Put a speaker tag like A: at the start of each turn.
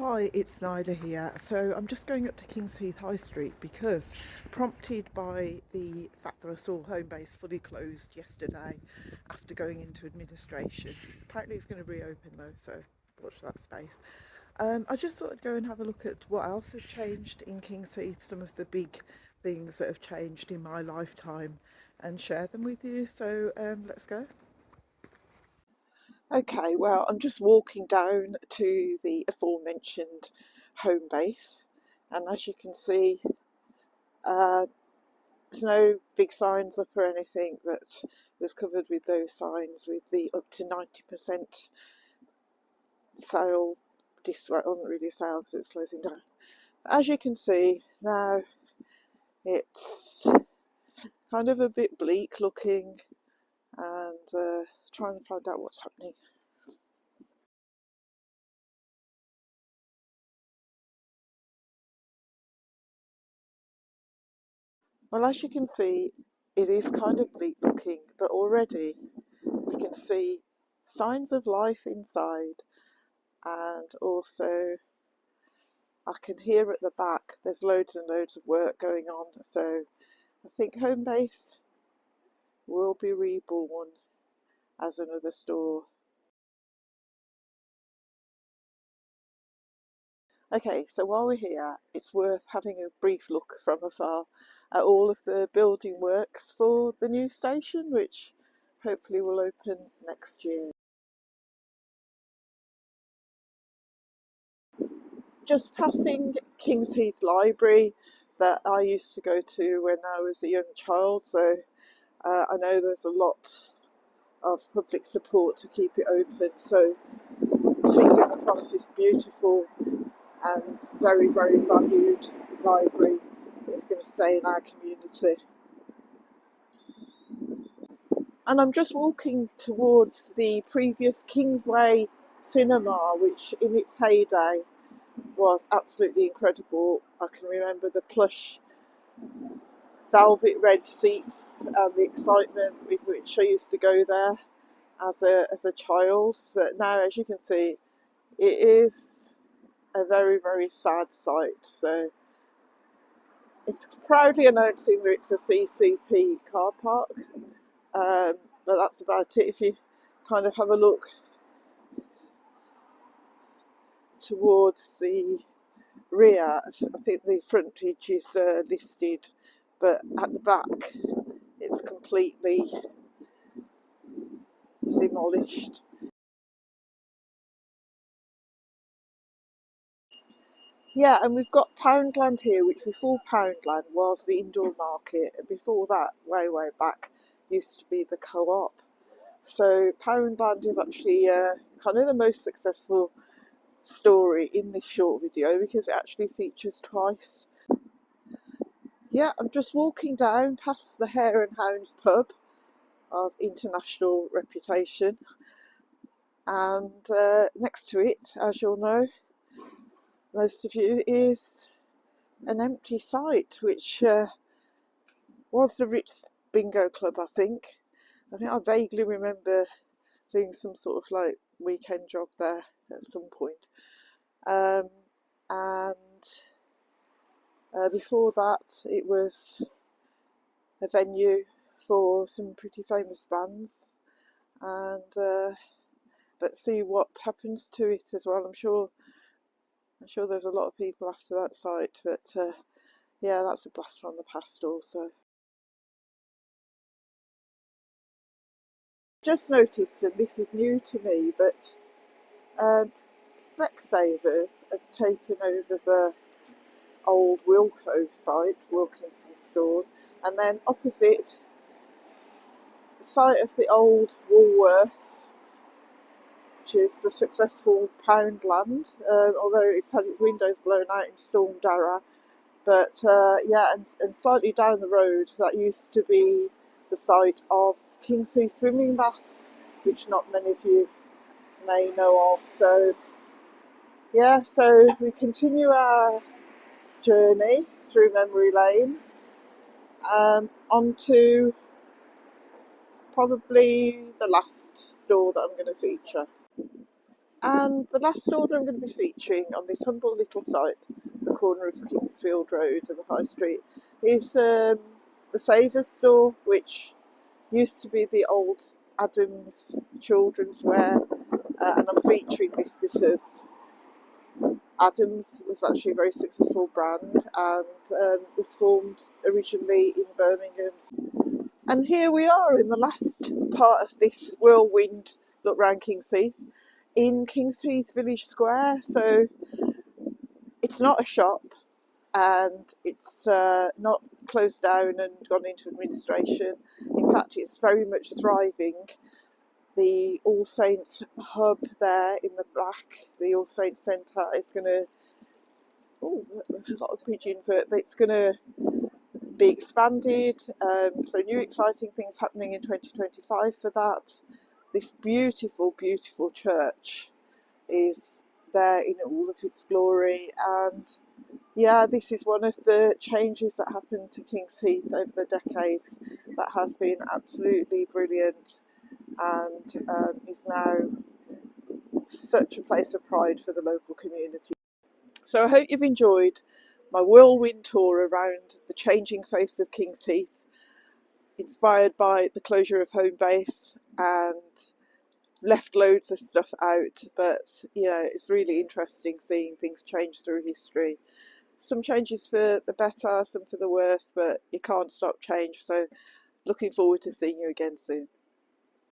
A: Hi, it's Nyla here. So I'm just going up to Kings Heath High Street because, prompted by the fact that I saw Homebase fully closed yesterday after going into administration. Apparently it's going to reopen though, so watch that space. I just thought I'd go and have a look at what else has changed in Kings Heath, some of the big things that have changed in my lifetime, and share them with you. So let's go. Okay, well, I'm just walking down to the aforementioned home base, and as you can see, uh, there's no big signs up or anything, but it was covered with those signs with the up to 90% sale. This well, it wasn't really a sale because it was closing down. As you can see now, it's kind of a bit bleak looking, and trying to find out what's happening. Well, as you can see, it is kind of bleak looking, but already I can see signs of life inside, and also I can hear at the back there's loads and loads of work going on. So I think Homebase will be reborn as another store. Okay, so while we're here, it's worth having a brief look from afar at all of the building works for the new station, which hopefully will open next year. Just passing Kings Heath Library that I used to go to when I was a young child, so I know there's a lot of public support to keep it open, so fingers crossed this beautiful and very, very valued library is going to stay in our community. And I'm just walking towards the previous Kingsway cinema, which in its heyday was absolutely incredible. I can remember the plush velvet red seats and the excitement with which I used to go there as a child. But now, as you can see, it is a very, very sad sight. So it's proudly announcing that it's a CCP car park, but that's about it. If you kind of have a look towards the rear, I think the frontage is listed, but at the back it's completely demolished. Yeah, and we've got Poundland here, which before Poundland was the indoor market, and before that, way, way back, used to be the co-op. So Poundland is actually kind of the most successful story in this short video because it actually features twice. Yeah, I'm just walking down past the Hare and Hounds pub of international reputation, and next to it, as you'll know, most of you, is an empty site which was the Ritz Bingo Club. I think I vaguely remember doing some sort of like weekend job there at some point, and before that it was a venue for some pretty famous bands, and let's see what happens to it as well. I'm sure there's a lot of people after that site, but yeah, that's a blast from the past also. Just noticed, and this is new to me, that Specsavers has taken over the old Wilko site, Wilkinson stores, and then opposite the site of the old Woolworths, which is the successful Poundland, although it's had its windows blown out in Storm Darragh. But yeah, and slightly down the road, that used to be the site of Kingsway swimming baths, which not many of you may know of. So yeah, so we continue our journey through memory lane, onto probably the last store that I'm going to feature. And the last store that I'm going to be featuring on this humble little site, the corner of Kingsfield Road and the High Street, is the Saviour store, which used to be the old Adams children's wear. And I'm featuring this because Adams was actually a very successful brand and was formed originally in Birmingham. And here we are in the last part of this whirlwind look round Kings Heath, in Kings Heath Village Square. So it's not a shop and it's not closed down and gone into administration. In fact, it's very much thriving. The All Saints hub there in the back, the All Saints Centre, is going to, oh, there's a lot of pigeons, it's going to be expanded. So new exciting things happening in 2025 for that. This beautiful, beautiful church is there in all of its glory, and yeah, this is one of the changes that happened to Kings Heath over the decades that has been absolutely brilliant and is now such a place of pride for the local community. So I hope you've enjoyed my whirlwind tour around the changing face of Kings Heath, inspired by the closure of Homebase, and left loads of stuff out, but it's really interesting seeing things change through history. Some changes for the better, some for the worse, but you can't stop change. So looking forward to seeing you again soon.